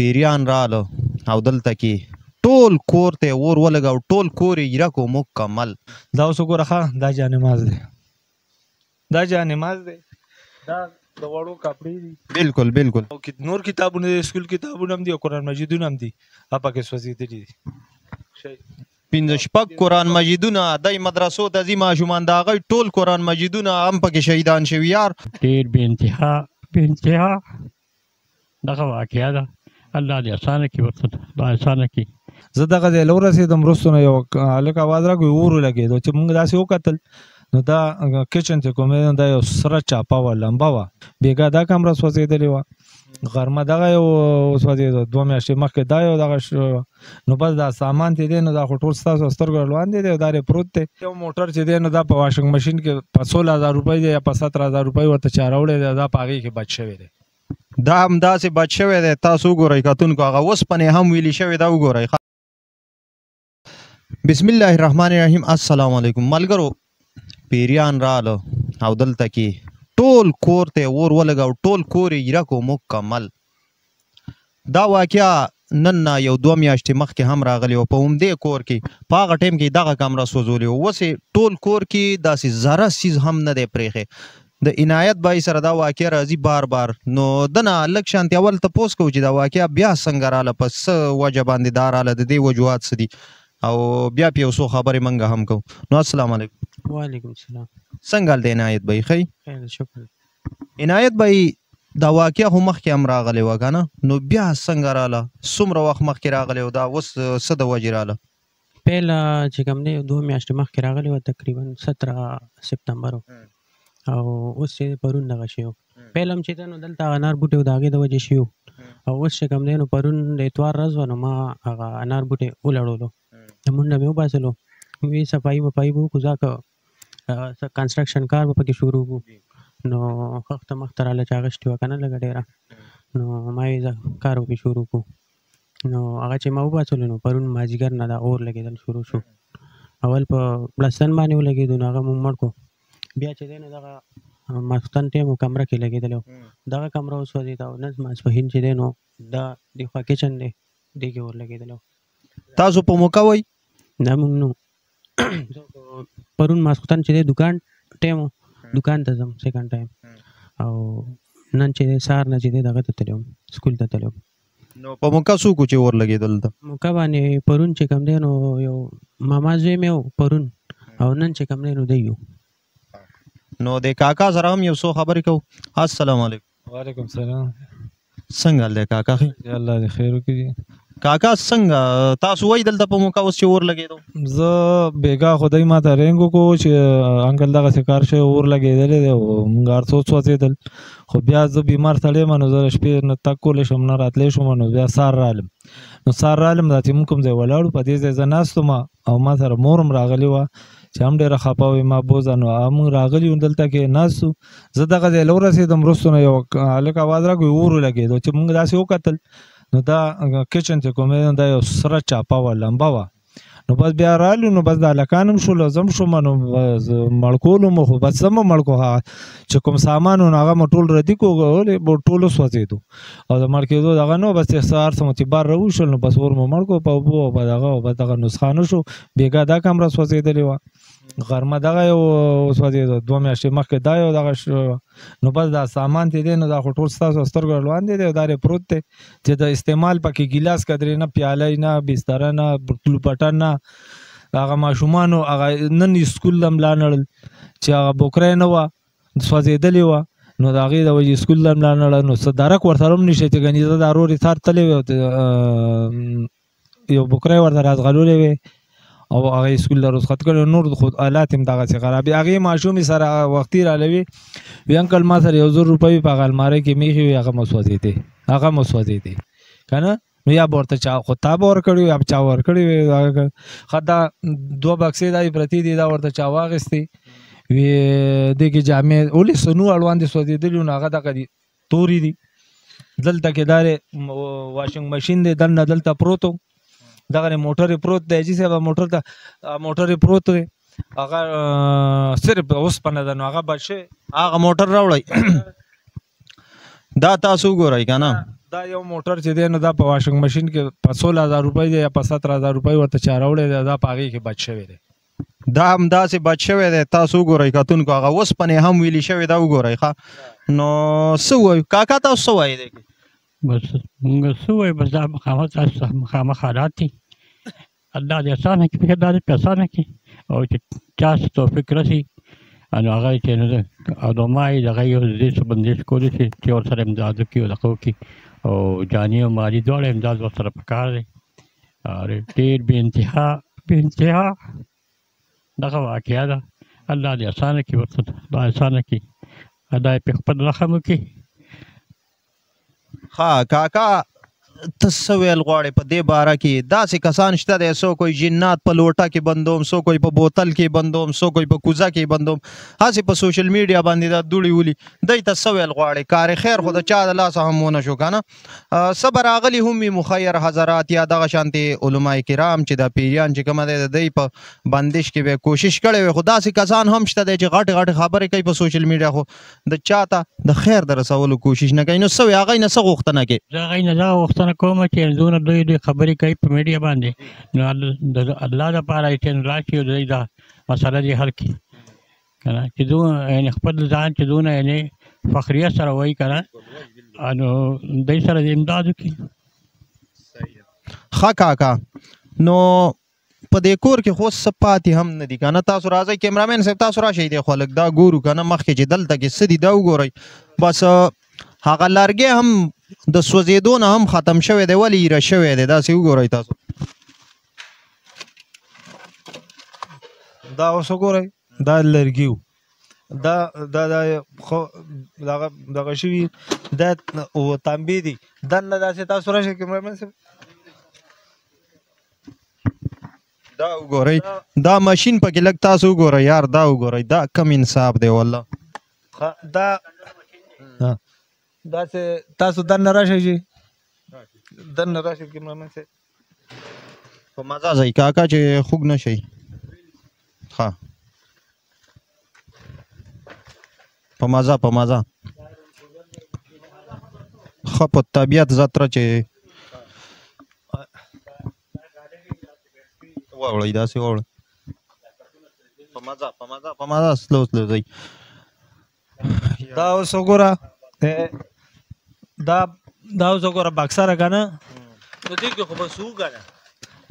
پیریان راله او دلته کې ټول کور ته اور ولګاو، ټول کور یې ایره کو مکمل. دا اوس وګوره ښه، دا جانماز دی، دا جانماز دی، دا د وړو کپړې دي. بالکل بالکل. او نور کتابونه دي، اسکول کتابونه هم دي او قرآن مجیدونه هم دي، هغه پکې سوځېدلي دي. 5 قرآن مجیدونه دای مدرسو ته ځي ماشومان، د هغوی ټول قرآن مجیدونه هم پکې شهیدان شوي یار. ډېر بې انتها دغه واقعه ده. الله دې اسانه کړي، ورته دا اسانه کړي. زه دغه ځای له ورسېدم، وروسته نو یو هلک اواز راکړ اور ولګېدو، چې موږ داسې وکتل نو دا کچن چې کوم دی دا یو سره چاپه وه، لمبه وه، بېګا دا کمره سوځېدلې وه، غرمه دغه یو سوځېدو، 2 میاشتې مخکې دا یو دغه شو. نو بس دا سامان چې دی نو دا خو ټول ستاسو سترګو وړاندې دی او دا پروت دی. یو موټر چې دی نو دا په واشنګ ماشین کې په 16,000 روپۍ دی یا په 17,000 روپۍ ورته چا راوړی دی، دا په هغې کې بچ شوی دی. دا هم داسې بچ شوی دی. تاسو وګورئ کتونکو، هغه اوسپنې هم ویلي شوې ده، وګورئ. بسم الله الرحمن الرحیم. السلام علیکم ملګرو. پیریان راله او دلته کې ټول کور ته اور ولګاو، ټول کور یې ایره کو مکمل. دا واقعه نن نه یو 2 میاشتې مخکې هم راغلی و په همدې کور کې. په هغه ټایم کې دغه کمره سوځولې وه، اوس ټول کور کې داسې ذره سیز هم نه دی پرېښی. د عنایت بای سره دا واقعه راځي بار بار. نو دنه لږ شانتې اول تپوس کوو چې دا واقعه بیا څنګه راله، په څه وجه باندې دا راله، د دې وجوهات څه دي، او بیا پې یو څو خبرې موږ هم کوو. نو السلام علیکم. وعلیکم السلام. څنګه حال دی عنایت بای؟ ښه خیر شکر. عنایت بای دا واقعه خو مخکې هم راغلی وه که نه، نو بیا څنګه راله؟ څومره وخت مخکې راغلی و؟ دا اوس څه د وجې راله؟ پیله چې کوم دی 2 میاشتې مخکې راغلی وه، تقریبا 17 سپتمبر او اوس چې پرون دغه شی و. پیله هم چې دی نو دلته انار بوټی و، د هغې د وجې شي و، او اوس چې کوم دی نو پرون د اتوار ورځ وه، نو ما هغه انار بوټی ولړولو، منډه مې وباسلو، وی صفایي وفایي به وکړو، ځکه کنسټرکشن کار به پکې شروع کړو. نو خښته مخته راله چې هغه شتې وه که نه لږه ډېره، نو ما یې ځه کار به پکې شروع کړو. نو هغه چې ما وباسلو نو پرون مازدیګر نه دا اور لګېدل شروع شو. اول په بړستن باندې ولګېدو، نو هغه مو مړ کړو. بیا چې دی نو دغه ماسختن ټایم و کمره کې لګېدلی و، دغه کمره وسوځېده، او نن ماسپښین چې دی نو دا دخوا کچن دی، دې کې اور لګېدلی و. تاسو په موقع وئ؟ دا موږ نو پرون ماسختن چې دی دکان ټایم و، دکان ته ځم سیکنډ ټایم، او نن چې دی سهار نه چې دی دغه ته تللی وم، سکول ته تللی وم. نو په موقع څوک و چې اور لګېدل ته؟ موقع باندې پرون چې کوم دی نو یو ماما زوی مې و پرون، او نن چې کوم دی نو دی و. نو د کاکا سره هم یو څو خبرې کوو. السلام علیکم. وعلیکم السلام. څنګه حال دی کاکا؟ ښه الله دې خیر وکړي. کاکا څنګه تاسو وایي دلته په موقع اوس چې اور لګېدو؟ زه بېګا خدای ما ته رینګ وکړو چې انکل دغسې کار شوی، اور لګېدلی دی او مونږ هر څه وسوځېدل. خو بیا زه بیمار سړی یم، نو زه د شپې نه تګ کولی شم نه راتلی شم. نو بیا سهار رالم، نو سهار رالم دا چې مونږ کوم ځای ولاړو په دې ځای زه ناست وم، او ما سره مور هم راغلې وه چې هم ډېره خفه وې، ما بوزه. نو موږ راغلي وو دلته کې ناست وو. زه دغه ځای له ورسېدم، وروسته نو یو هلک اواز راکړ اور ولګېدو، چې مونږ داسې وکتل نو دا کچن چې کوم دی دا یو سره چاپه وه، لمبه وه. نو بس بیا رالو، نو بس د هلکان هم شول، زه هم شوم، نو مړ کولو مو، خو بس زه مو مړ کړو. هغه چې کوم سامان و نو هغه مو ټول ردي کړو، ولې ټول وسوځېدو، او د مړ کېدو دغه نه و. بس سهار څه متبار راوشول، نو بس اور مو مړ کړو په اوبو او په دغه، او بس دغه نسخه نه شو. بېګا دا کمره سوځېدلې وه، غرمه دغه یو سوځېدو، 2 میاشتې مخکې دا یو دغه شو. نو بس دا سامان چې دی نو دا خو ټول ستاسو سترګو وړاندې دی، او دا پروت دی چې د استعمال پکې ګیلاس قدرې نه، پیاله نه، بستره نه، بوتلوپټن نه. هغه ماشومانو هغه نن سکول هم لا نړل چې هغه بوکری نه وه، سوځېدلې وه، نو د هغې د وجې سکول هم لا نړل. نو څه درک ورسره هم نشته چې ګنې زه دا رور یې سار تللی وی، یو بوکری ورته راځغلولی وی، او هغه سکول له رخصت کړی، نور خو حالات هم دغسې خرابې. هغې ماشومې سره وختي راله وي انکل ما سره 1,000 روپۍ په هغه المارۍ کې میښې وي، هغه مو سوځېدې، هغه مو سوځېدې که نه. نو یا به ورته چا خو تا به ورکړي یا چا ورکړي وي. ښه دا 2 بکسې دا پرتې دي، دا ورته چا واخېستې وي، دې کې جامې ولې سنو اړوندې سوځېدلي وو، نو هغه دغه دي تورې دي. دلته کې دا واشنګ ماشین دی، دننه دلته پروت و، دغه موټر پروت دی، حاجي صاحب موټر ته موټر پروت دی، هغه صرف اوسپنه ده، نو هغه بچ شوی. هغه موټر راوړئ. دا تاسو وګورئ که نه، دا یو موټر چې دی نو دا په واشنګ ماشین کې په 16,000 روپۍ دی یا په 17,000 روپۍ ورته چا راوړی دی دا په هغې کې بچ شوی دی دا هم داسې بچ شوی دی تاسو وګورئ کتونکو هغه اوسپنې هم ویلي شوی دا وګورئ ښه نو څه ووایو کاکا تاسو څه وایي دی بس موږ څه وایو بس دا مخامخ حالات دي الله دې اسانه کړي فکر دا دې په اسانه کړي او چې چا څه توفیق رسي نو هغه چې نو او دما یې دغه یو دې څه بندیش کولی شي چې ورسره امداد وکړي او دغه وکړي او جاني او مالي دواړه امداد ورسره پکار دی ډېر بې انتها دغه واقعه ده الله دې اسانه کړي ورته دا اسانه کړي الله یې په خپل رحم وکړي ها کاکا ته څه ویل غواړې په دې باره کې داسې کسان شته دی څو کوئی جنات په لوټه کې بندوم څو کوئی په بوتل کې بندوم څو کوئی په کوزه کې بندوم هسې په سوشل میډیا باندې دا دوړې ولي دی ته څه ویل غواړې کار خیر خو د چا د لاسه هم ونه شو که نه صبر راغلي هم وي مخیر حضرات یا دغه شانتې علما کرام چې دا پیریان چې کومه دی د دی په بندش کې به کوشش کړی وي خو داسې کسان هم شته دی چې غټې غټې خبرې کوي په سوشل میډیا خو د چا ته د خیر د رسولو کوشش نه کوي نو څه وي هغوی نه څه غوښتنه کوي زه هغوی نه دا غوښتنه کوم چې دونه دوی خبرې کوي په میډیا باندې نو د الله دپاره چې راشي او د دوی دا مسله دې حل کړي که نه چې یعنې خپل ځان چې دونه یعنې فخریه سره وایي که نه نو دوی سره د امداد وکړي ښه کاکا نو په دې کور کې خو څه پاتې هم نه دي که نه تاسو راځئ کیمرامین صاحب تاسو راشئ دی خو لږ دا ګورو که نه مخکې چې دلته کې څه دي دا وګورئ بس هغه لرګی هم د سوځېدو نه هم ختم شوی دی ولې ایره شوی دی داسې وګورئ تاسو دا اوس وګورئ دا لرګي و دا دغه شوي دا تانبې دي دننه داسې تاسو راشئ کیمرامین صاحب دا وګورئ دا ماشین پکې لږ تاسو وګورئ یار دا وګورئ دا کم انصاف دی والله دا داسې تاسو دننه راشئ چې دننه راشئ کیمرامین صاحب په مزه ځئ کاکا چې خوږ نه شئ ښه په مزه ښه په طبیعت زتره چې واوړئ داسې واوړئ په مزه سلو ځئ دا اوس وګوره دا اوس وګوره باکسره که نه نو دې کې خو بس وو که نه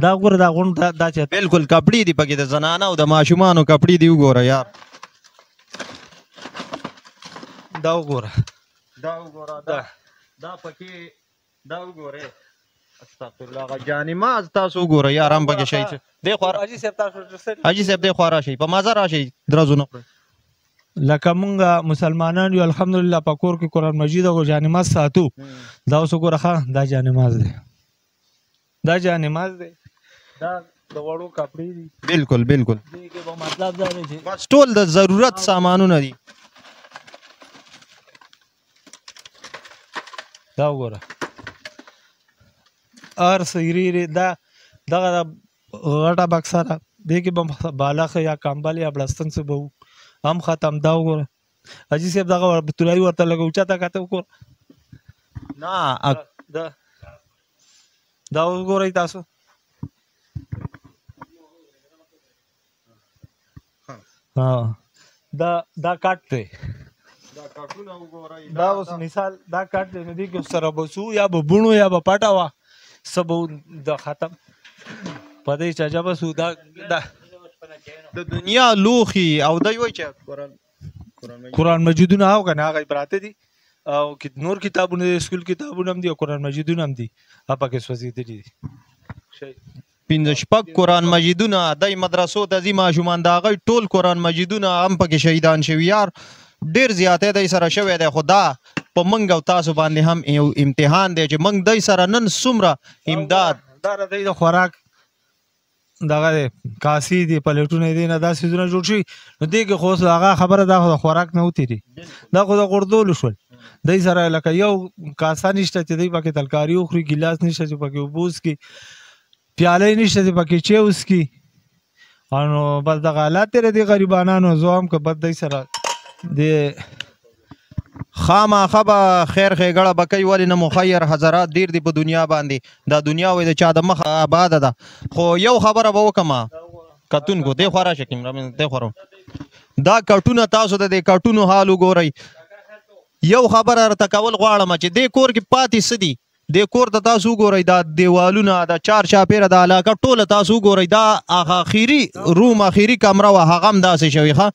دا وګوره دا غونډ دا چې بالکل کپړې دي پکې د زنانه او د ماشومانو کپړې دي وګوره یار دا وګوره دا پکې دا وګورئ استغفرالله هغه جانماز تاسو وګورئ یار هم پکې شی دی خوا حاجي صاحب دی خوا راشئ په مزه راشئ درزو نه کړئ لکه مونږ مسلمانان یو الحمدلله په کور کې قرآن مجید او جانماز ساتو دا اوس وګوره ښه دا جانماز دی دا د وړو کپړې دي بالکل دې کې به مطلب دا دی چې بس ټول د ضرورت سامانونه دي دا وګوره هر څه ایرې دغه غټه بکسه ده دې کې به بالښت یا کمبل یا بړستن څه به وو هم ختم دا وګوره حاجي صاحب دغه تولایي ورته لږ اوچته کته وګوره نه دا وګورئ تاسو دا کټ دی دا اوس مثال دا کټ دی نو دې کې سره بسو یا به بونو یا به پټه وه څه به د ختم په دې چې عجبه سو دا د دنیا لوښي او دی وایي چې قرآن مجیدونه او که نه هغه پراته دي او نور کتابونه د سکول کتابونه هم دي او قرآن مجیدونه هم دي هغه پکې سوځېدلي دي پنځه شپږ قرآن مجیدونه دی مدرسو ته ځي ماشومان د هغوی ټول قرآن مجیدونه هم پکې شهیدان شوي یار ډېر زیاتی دی سره شوی دی خو دا په موږ او تاسو باندې هم یو امتحان دی چې موږ دی سره نن څومره امداد دا دی د خوراک دغه دی کاسې دي پلیټونه دي نه دا څیزونه جوړ شوي نو دې کې خو اوس هغه خبره دا خو د خوراک نه وتېري دا خو د غورځولو شول دی سره لکه یو کاسه نشته چې دی پکې ترکاري وخوري ګیلاس نشته چې پکې اوبه وڅکي پیاله نشته چې پکې چای وڅکي نو بس دغه حالات دی د غریبانانو زه هم که بد دی سره د خامخا به خیر ښېګړه به کوي ولې نه مخیر حضرات ډېر دي په دنیا باندې دا دنیا وایي د چا د مخه آباده ده خو یو خبره به وکړم کتونکو دې خوا راشه دې خوا دا کټونه تاسو د دې کټونو حال وګورئ یو خبره درته کول غواړم چې دې کور کې پاتې څه دي دې کور ته تاسو وګورئ دا دیوالونه دا چار چاپېره د علاقه ټوله تاسو وګورئ دا اخري روم اخري کمره وه هغه هم داسې شوې ښه